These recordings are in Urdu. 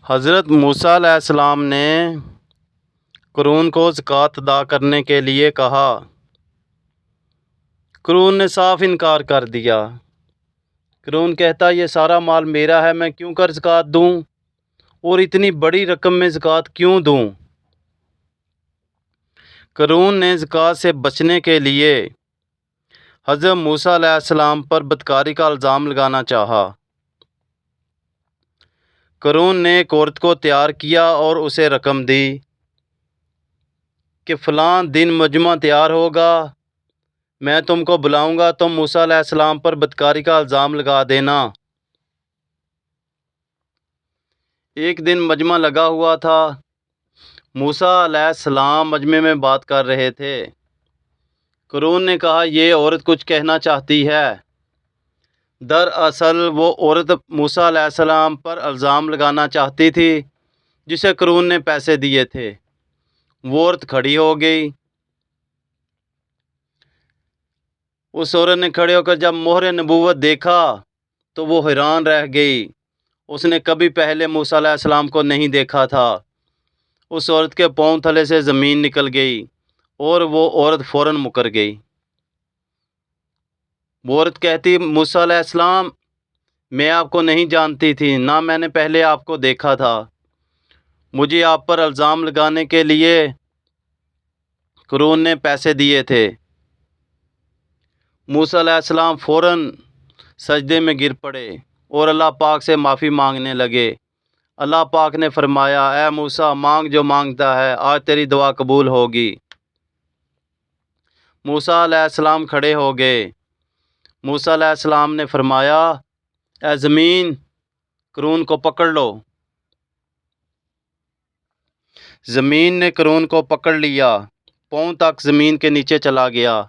حضرت موسیٰ علیہ السلام نے قارون کو زکوٰۃ ادا کرنے کے لیے کہا۔ قارون نے صاف انکار کر دیا۔ قارون کہتا یہ سارا مال میرا ہے، میں کیوں کر زکوٰۃ دوں اور اتنی بڑی رقم میں زکوٰۃ کیوں دوں؟ قارون نے زکوٰۃ سے بچنے کے لیے حضرت موسیٰ علیہ السلام پر بدکاری کا الزام لگانا چاہا۔ قارون نے ایک عورت کو تیار کیا اور اسے رقم دی کہ فلاں دن مجمع تیار ہوگا، میں تم کو بلاؤں گا، تم موسیٰ علیہ السلام پر بدکاری کا الزام لگا دینا۔ ایک دن مجمع لگا ہوا تھا۔ موسیٰ علیہ السلام مجمع میں بات کر رہے تھے۔ قارون نے کہا یہ عورت کچھ کہنا چاہتی ہے۔ دراصل وہ عورت موسیٰ علیہ السلام پر الزام لگانا چاہتی تھی جسے قارون نے پیسے دیے تھے۔ وہ عورت کھڑی ہو گئی۔ اس عورت نے کھڑے ہو کر جب مہر نبوت دیکھا تو وہ حیران رہ گئی۔ اس نے کبھی پہلے موسیٰ علیہ السلام کو نہیں دیکھا تھا۔ اس عورت کے پاؤں تلے سے زمین نکل گئی اور وہ عورت فوراً مکر گئی۔ وہ عورت کہتی موسیٰ علیہ السلام میں آپ کو نہیں جانتی تھی، نہ میں نے پہلے آپ کو دیکھا تھا۔ مجھے آپ پر الزام لگانے کے لیے قارون نے پیسے دیے تھے۔ موسیٰ علیہ السلام فوراً سجدے میں گر پڑے اور اللہ پاک سے معافی مانگنے لگے۔ اللہ پاک نے فرمایا اے موسیٰ مانگ جو مانگتا ہے، آج تیری دعا قبول ہوگی۔ موسیٰ علیہ السلام کھڑے ہو گئے۔ موسیٰ علیہ السلام نے فرمایا اے زمین قارون کو پکڑ لو۔ زمین نے قارون کو پکڑ لیا، پاؤں تک زمین کے نیچے چلا گیا۔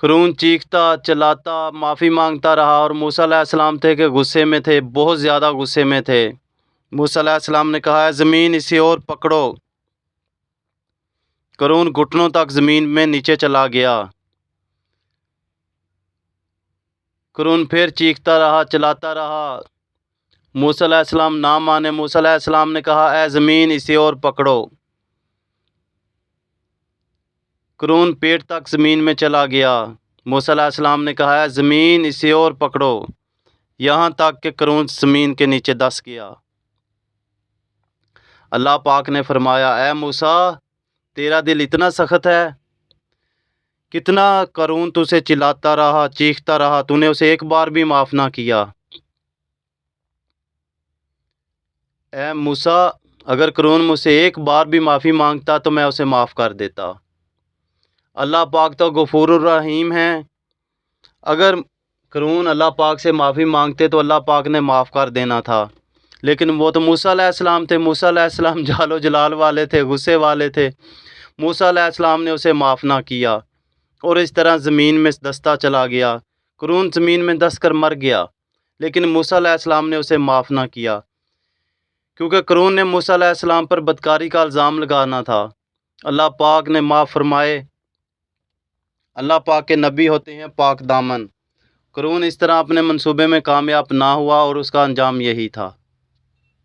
قارون چیختا چلاتا معافی مانگتا رہا اور موسیٰ علیہ السلام تھے کہ غصے میں تھے، بہت زیادہ غصے میں تھے۔ موسیٰ علیہ السلام نے کہا اے زمین اسے اور پکڑو۔ قارون گھٹنوں تک زمین میں نیچے چلا گیا۔ قارون پھر چیختا رہا چلاتا رہا۔ موسیٰ علیہ السلام نہ مانے۔ موسیٰ علیہ السلام نے کہا اے زمین اسے اور پکڑو۔ قارون پیٹ تک زمین میں چلا گیا۔ موسیٰ علیہ السلام نے کہا اے زمین اسے اور پکڑو، یہاں تک کہ قارون زمین کے نیچے دس گیا۔ اللہ پاک نے فرمایا اے موسیٰ تیرا دل اتنا سخت ہے، کتنا قارون تجھے چلاتا رہا چیختا رہا، تو نے اسے ایک بار بھی معاف نہ کیا۔ اے موسیٰ اگر قارون مجھ سے ایک بار بھی معافی مانگتا تو میں اسے معاف کر دیتا۔ اللہ پاک تو غفور الرحیم ہے۔ اگر قارون اللہ پاک سے معافی مانگتے تو اللہ پاک نے معاف کر دینا تھا، لیکن وہ تو موسیٰ علیہ السلام تھے۔ موسیٰ علیہ السلام جلال و جلال والے تھے، غصے والے تھے۔ موسیٰ علیہ السلام نے اسے معاف نہ کیا اور اس طرح زمین میں دستا چلا گیا۔ قارون زمین میں دس کر مر گیا، لیکن موسیٰ علیہ السلام نے اسے معاف نہ کیا، کیونکہ قارون نے موسیٰ علیہ السلام پر بدکاری کا الزام لگانا تھا۔ اللہ پاک نے معاف فرمائے۔ اللہ پاک کے نبی ہوتے ہیں پاک دامن۔ قارون اس طرح اپنے منصوبے میں کامیاب نہ ہوا اور اس کا انجام یہی تھا۔